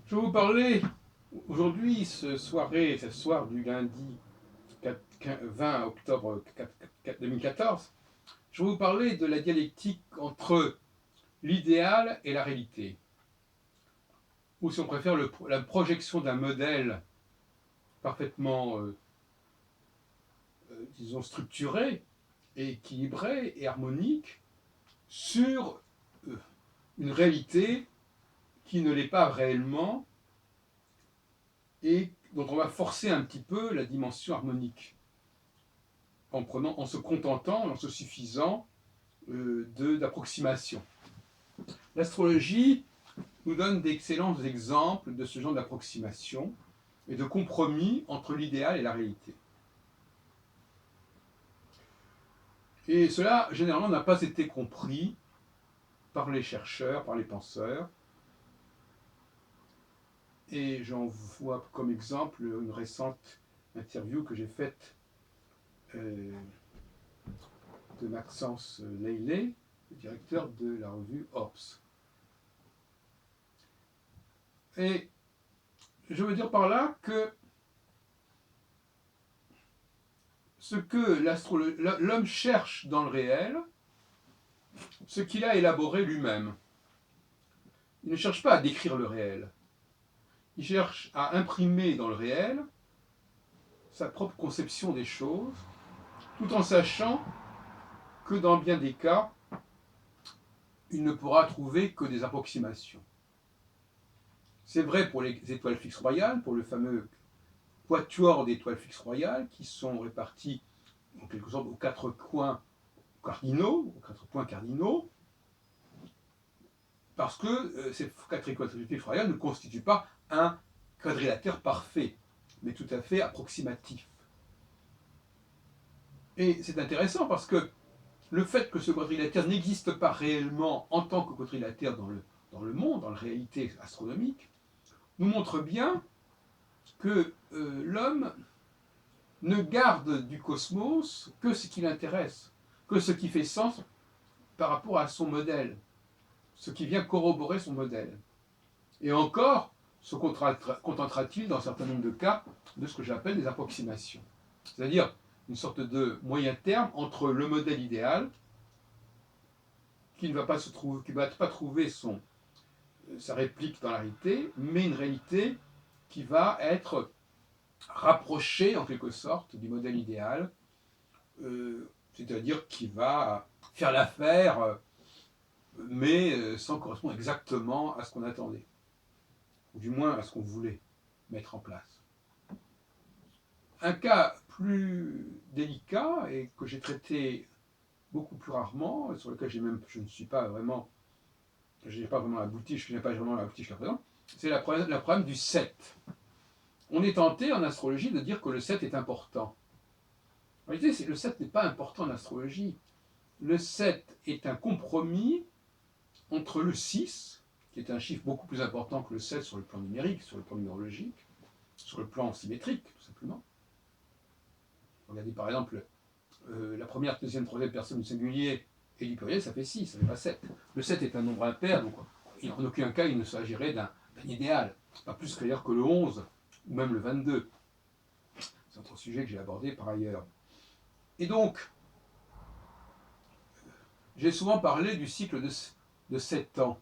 Je vais vous parler aujourd'hui, cette soir du lundi 20 octobre 2014, je vais vous parler de la dialectique entre l'idéal et la réalité, ou si on préfère la projection d'un modèle parfaitement, disons, structuré, et équilibré et harmonique sur une réalité qui ne l'est pas réellement et dont on va forcer un petit peu la dimension harmonique en se contentant, en se suffisant d'approximation. L'astrologie nous donne d'excellents exemples de ce genre d'approximation et de compromis entre l'idéal et la réalité. Et cela, généralement, n'a pas été compris par les chercheurs, par les penseurs. Et j'en vois comme exemple une récente interview que j'ai faite de Maxence Leillet, le directeur de la revue Orbs. Et je veux dire par là que ce que l'homme cherche dans le réel, ce qu'il a élaboré lui-même. Il ne cherche pas à décrire le réel. Il cherche à imprimer dans le réel sa propre conception des choses, tout en sachant que dans bien des cas, il ne pourra trouver que des approximations. C'est vrai pour les étoiles fixes royales, pour le fameux quatuor d'étoiles fixes royales, qui sont réparties en quelque sorte aux quatre points cardinaux, parce que ces quatre étoiles fixes royales ne constituent pas un quadrilatère parfait, mais tout à fait approximatif. Et c'est intéressant parce que le fait que ce quadrilatère n'existe pas réellement en tant que quadrilatère dans le monde, dans la réalité astronomique, nous montre bien que l'homme ne garde du cosmos que ce qui l'intéresse, que ce qui fait sens par rapport à son modèle, ce qui vient corroborer son modèle. Et encore, se contentera-t-il, dans un certain nombre de cas, de ce que j'appelle des approximations. C'est-à-dire une sorte de moyen terme entre le modèle idéal, qui ne va pas, trouver sa réplique dans la réalité, mais une réalité qui va être rapprochée, en quelque sorte, du modèle idéal, c'est-à-dire qui va faire l'affaire, mais sans correspondre exactement à ce qu'on attendait, ou du moins à ce qu'on voulait mettre en place. Un cas plus délicat, et que j'ai traité beaucoup plus rarement, sur lequel je n'ai pas vraiment abouti jusqu'à présent, c'est le problème du 7. On est tenté en astrologie de dire que le 7 est important. En réalité, le 7 n'est pas important en astrologie. Le 7 est un compromis entre le 6, qui est un chiffre beaucoup plus important que le 7 sur le plan numérique, sur le plan numérologique, sur le plan symétrique, tout simplement. Regardez par exemple la première, deuxième, troisième personne du singulier et du pluriel, ça fait 6, ça fait pas 7. Le 7 est un nombre impair, donc en aucun cas il ne s'agirait d'un idéal. Pas plus d'ailleurs que le 11, ou même le 22. C'est un autre sujet que j'ai abordé par ailleurs. Et donc, j'ai souvent parlé du cycle de 7 ans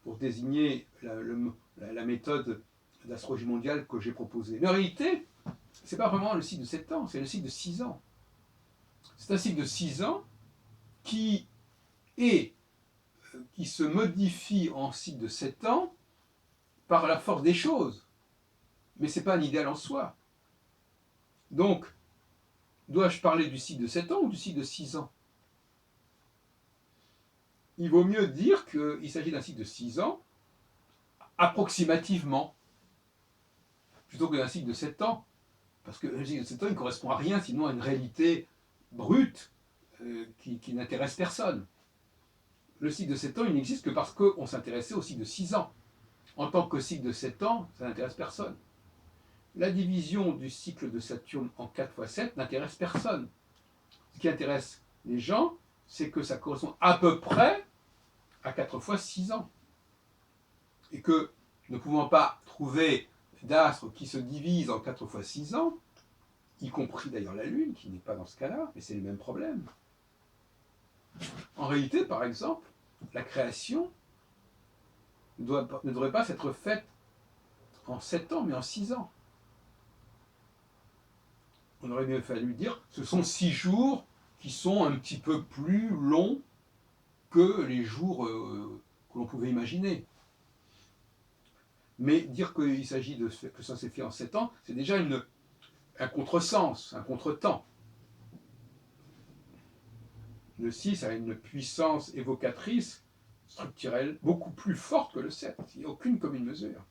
pour désigner la méthode d'astrologie mondiale que j'ai proposée. Mais en réalité, ce n'est pas vraiment le cycle de 7 ans, c'est le cycle de 6 ans. C'est un cycle de 6 ans qui se modifie en cycle de 7 ans par la force des choses. Mais ce n'est pas un idéal en soi. Donc, dois-je parler du cycle de 7 ans ou du cycle de 6 ans? Il vaut mieux dire qu'il s'agit d'un cycle de 6 ans, approximativement, plutôt que d'un cycle de 7 ans. Parce que le cycle de 7 ans, il ne correspond à rien, sinon à une réalité brute qui n'intéresse personne. Le cycle de 7 ans, il n'existe que parce qu'on s'intéressait au cycle de 6 ans. En tant que cycle de 7 ans, ça n'intéresse personne. La division du cycle de Saturne en 4 fois 7 n'intéresse personne. Ce qui intéresse les gens, c'est que ça correspond à peu près à 4 fois 6 ans. Et que ne pouvant pas trouver d'astres qui se divisent en 4 fois 6 ans, y compris d'ailleurs la Lune, qui n'est pas dans ce cas-là, mais c'est le même problème. En réalité, par exemple, la création ne devrait pas s'être faite en 7 ans, mais en 6 ans. On aurait mieux fallu dire ce sont 6 jours qui sont un petit peu plus longs que les jours que l'on pouvait imaginer. Mais dire qu'il s'agit de que ça s'est fait en 7 ans, c'est déjà un contresens, un contretemps. Le 6 a une puissance évocatrice structurelle beaucoup plus forte que le 7. Il n'y a aucune commune mesure.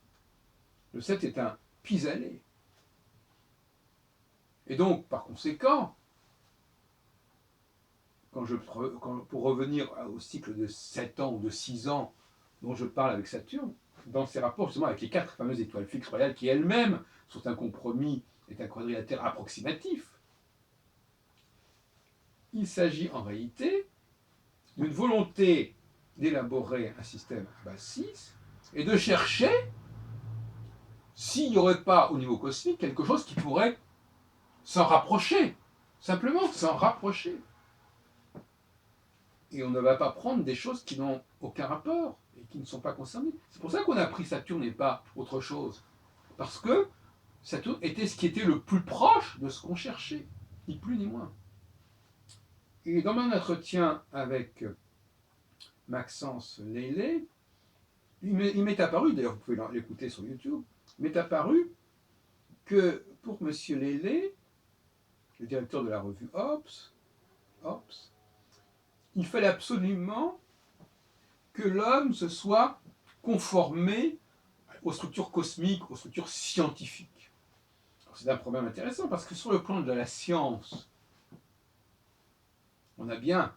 Le 7 est un pis-aller. Et donc, par conséquent, pour revenir au cycle de 7 ans ou de 6 ans dont je parle avec Saturne, dans ses rapports justement avec les 4 fameuses étoiles fixes royales qui elles-mêmes sont un compromis, est un quadrilatère approximatif, il s'agit en réalité d'une volonté d'élaborer un système à base 6 et de chercher s'il n'y aurait pas au niveau cosmique quelque chose qui pourrait s'en rapprocher, simplement s'en rapprocher. Et on ne va pas prendre des choses qui n'ont aucun rapport et qui ne sont pas concernées. C'est pour ça qu'on a pris Saturne et pas autre chose. Parce que Saturne était ce qui était le plus proche de ce qu'on cherchait, ni plus ni moins. Et dans mon entretien avec Maxence Lélé, il m'est apparu, d'ailleurs vous pouvez l'écouter sur YouTube, il m'est apparu que pour M. Lélé, le directeur de la revue Ops, il fallait absolument que l'homme se soit conformé aux structures cosmiques, aux structures scientifiques. C'est un problème intéressant parce que sur le plan de la science, on a bien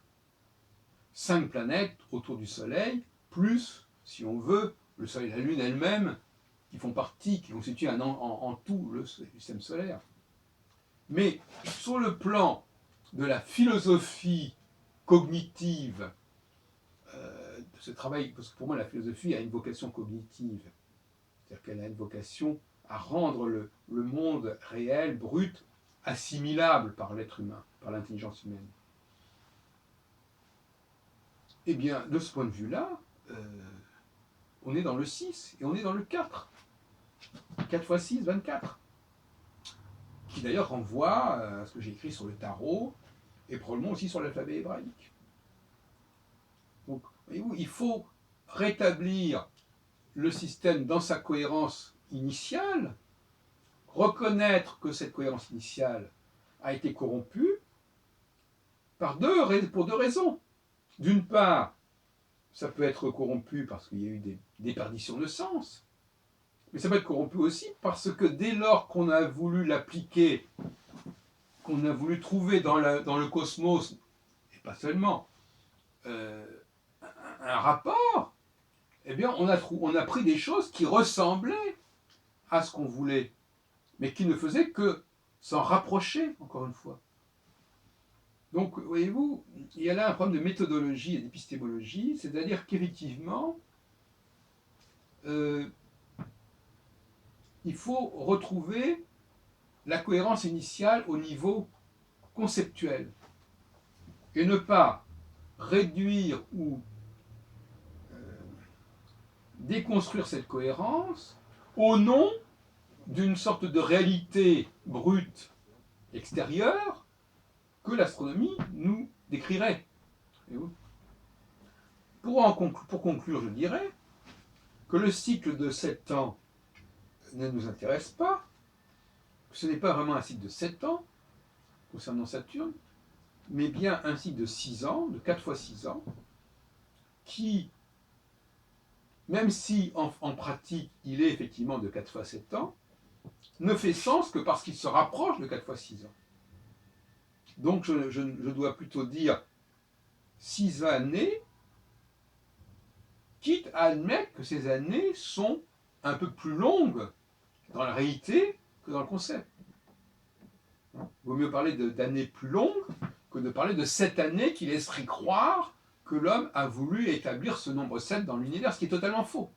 5 planètes autour du Soleil, plus, si on veut, le Soleil et la Lune elle-même, qui font partie, qui constituent en tout le système solaire. Mais sur le plan de la philosophie cognitive, de ce travail, parce que pour moi la philosophie a une vocation cognitive, c'est-à-dire qu'elle a une vocation à rendre le monde réel, brut, assimilable par l'être humain, par l'intelligence humaine. Eh bien, de ce point de vue-là, on est dans le 6 et on est dans le 4. 4 fois 6, 24. Qui d'ailleurs renvoie à ce que j'ai écrit sur le tarot et probablement aussi sur l'alphabet hébraïque. Donc, voyez-vous, il faut rétablir le système dans sa cohérence initiale, reconnaître que cette cohérence initiale a été corrompue pour 2 raisons. D'une part, ça peut être corrompu parce qu'il y a eu des déperditions de sens, mais ça peut être corrompu aussi parce que dès lors qu'on a voulu l'appliquer, qu'on a voulu trouver dans le cosmos, et pas seulement, un rapport, eh bien on a pris des choses qui ressemblaient à ce qu'on voulait, mais qui ne faisaient que s'en rapprocher, encore une fois. Donc, voyez-vous, il y a là un problème de méthodologie et d'épistémologie, c'est-à-dire qu'effectivement, il faut retrouver la cohérence initiale au niveau conceptuel et ne pas réduire ou déconstruire cette cohérence au nom d'une sorte de réalité brute extérieure que l'astronomie nous décrirait. Pour conclure, je dirais que le cycle de 7 ans ne nous intéresse pas, que ce n'est pas vraiment un cycle de 7 ans concernant Saturne, mais bien un cycle de 6 ans, de 4 fois 6 ans, qui, même si en pratique il est effectivement de 4 fois 7 ans, ne fait sens que parce qu'il se rapproche de 4 fois 6 ans. Donc je dois plutôt dire 6 années, quitte à admettre que ces années sont un peu plus longues dans la réalité que dans le concept. Il vaut mieux parler d'années plus longues que de parler de 7 années qui laisseraient croire que l'homme a voulu établir ce nombre 7 dans l'univers, ce qui est totalement faux.